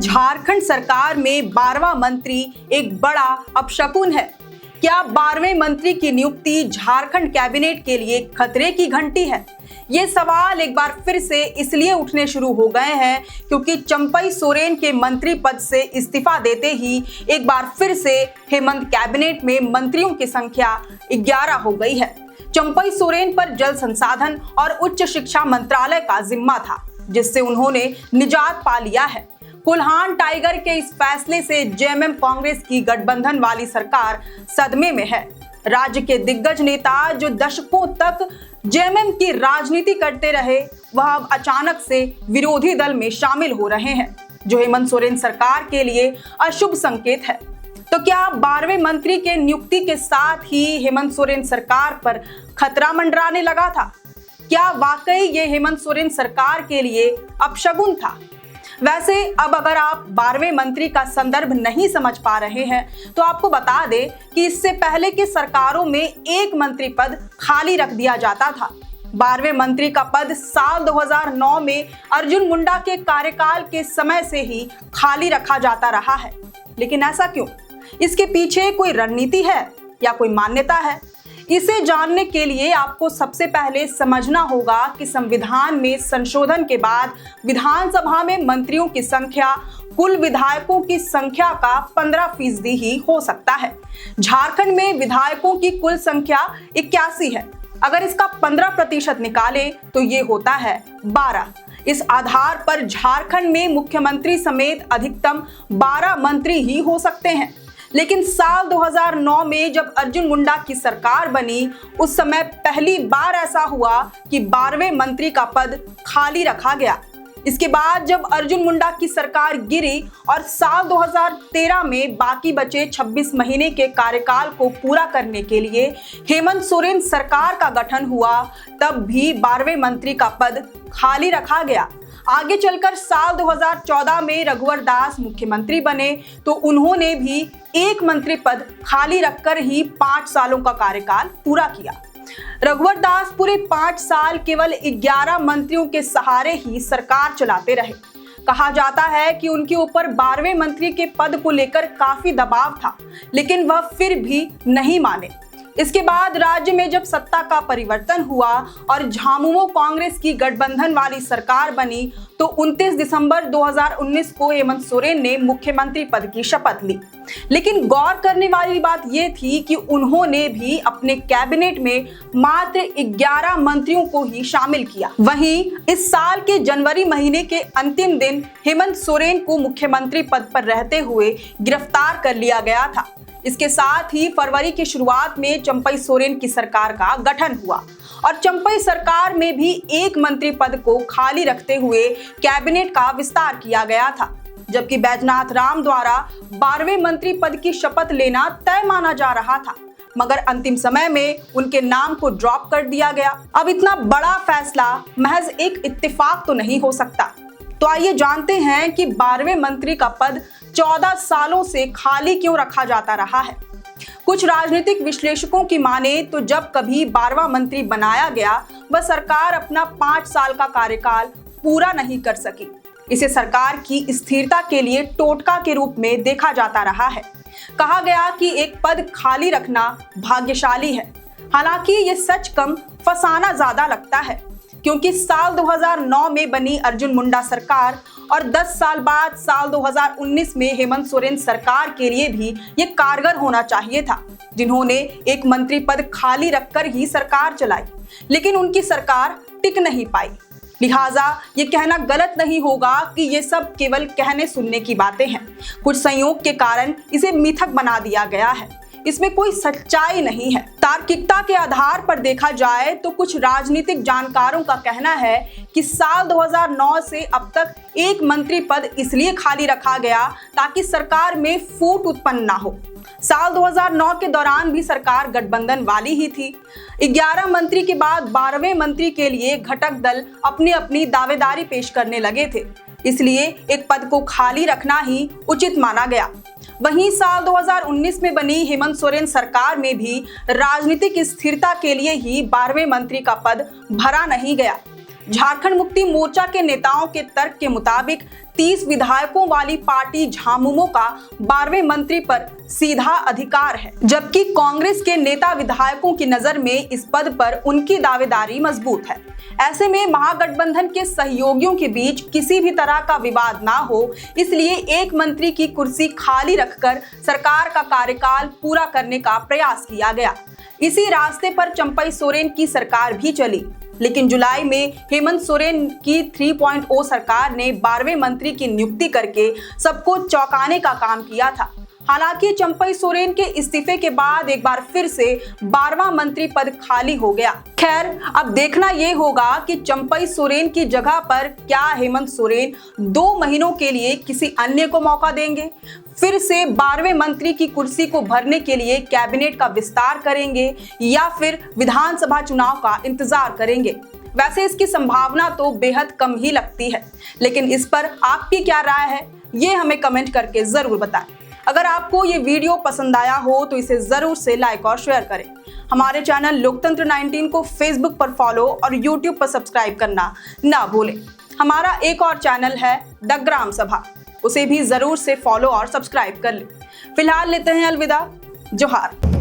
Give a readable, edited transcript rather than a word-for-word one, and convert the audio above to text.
झारखंड सरकार में 12वां मंत्री एक बड़ा अपशकुन है। क्या 12वें मंत्री की नियुक्ति झारखंड कैबिनेट के लिए खतरे की घंटी है? ये सवाल एक बार फिर से इसलिए उठने शुरू हो गए हैं क्योंकि चंपई सोरेन के मंत्री पद से इस्तीफा देते ही एक बार फिर से हेमंत कैबिनेट में मंत्रियों की संख्या 11 हो गई है। चंपई सोरेन पर जल संसाधन और उच्च शिक्षा मंत्रालय का जिम्मा था, जिससे उन्होंने निजात पा लिया है। कुल्हान टाइगर के इस फैसले से जेएमएम कांग्रेस की गठबंधन वाली सरकार सदमे में है। राज्य के दिग्गज नेता जो दशकों तक जेएमएम की राजनीति करते रहे, वह अब अचानक से विरोधी दल में शामिल हो रहे हैं, जो हेमंत सोरेन सरकार के लिए अशुभ संकेत है। तो क्या 12वें मंत्री के नियुक्ति के साथ ही हेमंत सोरेन सरकार पर खतरा मंडराने लगा था? क्या वाकई ये हेमंत सोरेन सरकार के लिए अपशगुन था? वैसे अब अगर आप 12वें मंत्री का संदर्भ नहीं समझ पा रहे हैं तो आपको बता दें कि इससे पहले की सरकारों में एक मंत्री पद खाली रख दिया जाता था। 12वें मंत्री का पद साल 2009 में अर्जुन मुंडा के कार्यकाल के समय से ही खाली रखा जाता रहा है। लेकिन ऐसा क्यों? इसके पीछे कोई रणनीति है या कोई मान्यता है? इसे जानने के लिए आपको सबसे पहले समझना होगा कि संविधान में संशोधन के बाद विधानसभा में मंत्रियों की संख्या कुल विधायकों की संख्या का 15% ही हो सकता है। झारखंड में विधायकों की कुल संख्या 81 है। अगर इसका 15% निकाले तो ये होता है 12। इस आधार पर झारखंड में मुख्यमंत्री समेत अधिकतम 12 मंत्री ही हो सकते हैं। लेकिन साल 2009 में जब अर्जुन मुंडा की सरकार बनी, उस समय पहली बार ऐसा हुआ कि 12वें मंत्री का पद खाली रखा गया। इसके बाद जब अर्जुन मुंडा की सरकार गिरी और साल 2013 में बाकी बचे 26 महीने के कार्यकाल को पूरा करने के लिए हेमंत सोरेन सरकार का गठन हुआ, तब भी 12वें मंत्री का पद खाली रखा गया। आगे चलकर साल 2014 में रघुवर दास मुख्यमंत्री बने तो उन्होंने भी एक मंत्री पद खाली रखकर ही 5 सालों का कार्यकाल पूरा किया। रघुवर दास पूरे 5 साल केवल 11 मंत्रियों के सहारे ही सरकार चलाते रहे। कहा जाता है कि उनके ऊपर 12वें मंत्री के पद को लेकर काफी दबाव था, लेकिन वह फिर भी नहीं माने। इसके बाद राज्य में जब सत्ता का परिवर्तन हुआ और झामुमो कांग्रेस की गठबंधन वाली सरकार बनी तो 29 दिसंबर 2019 को हेमंत सोरेन ने मुख्यमंत्री पद की शपथ ली। लेकिन गौर करने वाली बात यह थी कि उन्होंने भी अपने कैबिनेट में मात्र 11 मंत्रियों को ही शामिल किया। वहीं इस साल के जनवरी महीने के अंतिम दिन हेमंत सोरेन को मुख्यमंत्री पद पर रहते हुए गिरफ्तार कर लिया गया था। इसके साथ ही फरवरी की शुरुआत में चंपई सोरेन की सरकार का गठन हुआ और चंपई सरकार में भी एक मंत्री पद को खाली रखते हुए कैबिनेट का विस्तार किया गया था, जबकि बैजनाथ राम द्वारा 12वें मंत्री पद की शपथ लेना तय माना जा रहा था, मगर अंतिम समय में उनके नाम को ड्रॉप कर दिया गया। अब इतना बड़ा फैसला महज एक इत्तेफाक तो नहीं हो सकता। तो आइए जानते हैं कि 12वें मंत्री का पद 14 सालों से खाली क्यों रखा जाता रहा है। कुछ राजनीतिक विश्लेषकों की माने तो जब कभी 12वां मंत्री बनाया गया, वह सरकार अपना 5 साल का कार्यकाल पूरा नहीं कर सकी। इसे सरकार की स्थिरता के लिए टोटका के रूप में देखा जाता रहा है। कहा गया कि एक पद खाली रखना भाग्यशाली है। हालांकि ये सच कम फसाना ज्यादा लगता है, क्योंकि साल 2009 में बनी अर्जुन मुंडा सरकार और 10 साल बाद साल 2019 में हेमंत सोरेन सरकार के लिए भी ये कारगर होना चाहिए था, जिन्होंने एक मंत्री पद खाली रखकर ही सरकार चलाई, लेकिन उनकी सरकार टिक नहीं पाई। लिहाजा ये कहना गलत नहीं होगा कि ये सब केवल कहने सुनने की बातें हैं। कुछ संयोग के कारण इसे मिथक बना दिया गया है। इसमें कोई सच्चाई नहीं है। तार्किकता के आधार पर देखा जाए तो कुछ राजनीतिक जानकारों का कहना है कि साल 2009 से अब तक एक मंत्री पद इसलिए खाली रखा गया ताकि सरकार में फूट उत्पन्न ना हो। साल 2009 के दौरान भी सरकार गठबंधन वाली ही थी। 11 मंत्री के बाद 12वें मंत्री के लिए घटक दल अपनी अपनी दावेदारी पेश करने लगे थे, इसलिए एक पद को खाली रखना ही उचित माना गया। वहीं साल 2019 में बनी हेमंत सोरेन सरकार में भी राजनीतिक स्थिरता के लिए ही 12वें मंत्री का पद भरा नहीं गया। झारखंड मुक्ति मोर्चा के नेताओं के तर्क के मुताबिक 30 विधायकों वाली पार्टी झामुमो का 12वें मंत्री पर सीधा अधिकार है, जबकि कांग्रेस के नेता विधायकों की नजर में इस पद पर उनकी दावेदारी मजबूत है। ऐसे में महागठबंधन के सहयोगियों के बीच किसी भी तरह का विवाद ना हो, इसलिए एक मंत्री की कुर्सी खाली रखकर सरकार का कार्यकाल पूरा करने का प्रयास किया गया। इसी रास्ते पर चंपई सोरेन की सरकार भी चली, लेकिन जुलाई में हेमंत सोरेन की 3.0 सरकार ने 12वें मंत्री की नियुक्ति करके सबको चौंकाने का काम किया था। हालांकि चंपई सोरेन के इस्तीफे के बाद एक बार फिर से 12वां मंत्री पद खाली हो गया। खैर, अब देखना यह होगा कि चंपई सोरेन की जगह पर क्या हेमंत सोरेन 2 महीनों के लिए किसी अन्य को मौका देंगे, फिर से 12वें मंत्री की कुर्सी को भरने के लिए कैबिनेट का विस्तार करेंगे या फिर विधानसभा चुनाव का इंतजार करेंगे। वैसे इसकी संभावना तो बेहद कम ही लगती है, लेकिन इस पर आपकी क्या राय है ये हमें कमेंट करके जरूर बताएं। अगर आपको ये वीडियो पसंद आया हो तो इसे जरूर से लाइक और शेयर करें। हमारे चैनल लोकतंत्र 19 को फेसबुक पर फॉलो और यूट्यूब पर सब्सक्राइब करना ना भूलें। हमारा एक और चैनल है द ग्राम सभा, उसे भी जरूर से फॉलो और सब्सक्राइब कर लें। फिलहाल लेते हैं अलविदा। जोहार।